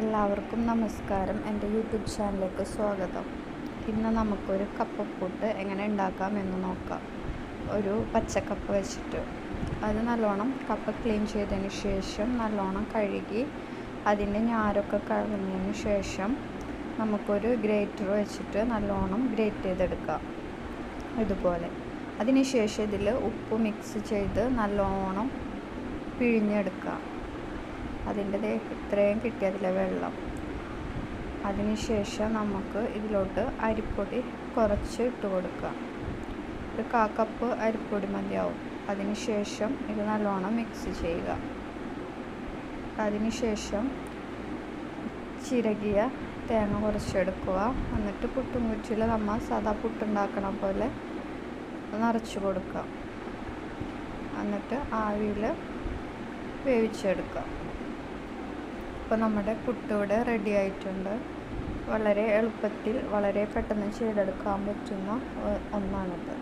എല്ലാവർക്കും നമസ്കാരം. എൻ്റെ യൂട്യൂബ് ചാനലിലേക്ക് സ്വാഗതം. ഇന്ന് നമുക്കൊരു കപ്പപ്പുട്ട് എങ്ങനെ ഉണ്ടാക്കാമെന്ന് നോക്കാം. ഒരു പച്ചക്കപ്പ വെച്ചിട്ട് അത് നല്ലോണം കപ്പ ക്ലീൻ ചെയ്തതിന് ശേഷം നല്ലോണം കഴുകി അതിൻ്റെ ഞാരൊക്കെ കളഞ്ഞതിന് ശേഷം നമുക്കൊരു ഗ്രേറ്റർ വെച്ചിട്ട് നല്ലോണം ഗ്രേറ്റ് ചെയ്തെടുക്കാം. ഇതുപോലെ അതിന് ശേഷം ഇതിൽ ഉപ്പ് മിക്സ് ചെയ്ത് നല്ലോണം പിഴിഞ്ഞെടുക്കാം. അതിൻ്റെ ഇത്രയും കിട്ടിയതിലെ വെള്ളം. അതിനുശേഷം നമുക്ക് ഇതിലോട്ട് അരിപ്പൊടി കുറച്ച് ഇട്ട് കൊടുക്കാം. ഒരു 1/4 കപ്പ് അരിപ്പൊടി മതിയാവും. അതിനുശേഷം ഇത് നല്ലോണം മിക്സ് ചെയ്യുക. അതിനുശേഷം ചിരകിയ തേങ്ങ കുറച്ചെടുക്കുക. എന്നിട്ട് പുട്ടും കുറ്റിയിൽ നമ്മൾ സാധാ പുട്ടുണ്ടാക്കണ പോലെ നിറച്ച് കൊടുക്കുക. എന്നിട്ട് ആവിയിൽ വേവിച്ചെടുക്കാം. ഇപ്പോൾ നമ്മുടെ പുട്ട് ഇവിടെ റെഡി ആയിട്ടുണ്ട്. വളരെ എളുപ്പത്തിൽ വളരെ പെട്ടെന്ന് ചെയ്തെടുക്കാൻ പറ്റുന്ന ഒന്നാണിത്.